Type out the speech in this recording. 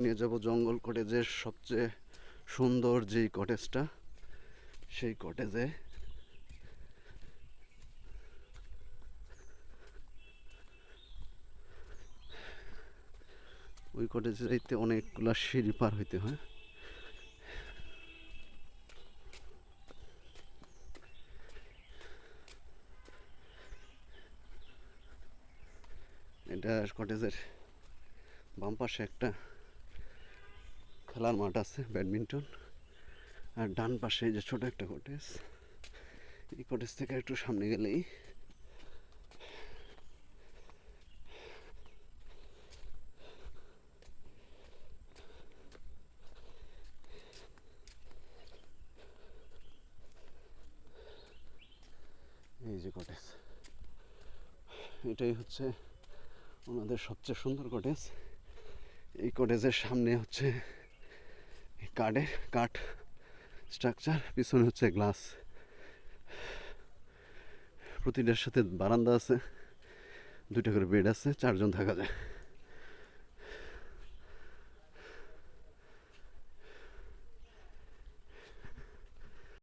নিয়ে যাব জঙ্গল কটেজের সবচেয়ে সুন্দর যেই কটেজটা, সেই কটেজে ওই কটেজে যাইতে অনেকগুলা সিঁড়ি পার হইতে হয়। এটা কটেজের বাম পাশে একটা খেলার মাঠ আছে ব্যাডমিন্টন, আর ডান পাশে যে ছোট একটা কটেজ। এই কটেজ থেকে একটু সামনে গেলেই এই যে কটেজ, এটাই হচ্ছে ওনাদের সবচেয়ে সুন্দর কটেজ। এই কটেজের সামনে হচ্ছে কাঠ স্ট্রাকচার, পিছনে হচ্ছে গ্লাস। প্রতিটার সাথে বারান্দা আছে, 2টা করে বেড আছে, 4 জন থাকা যায়।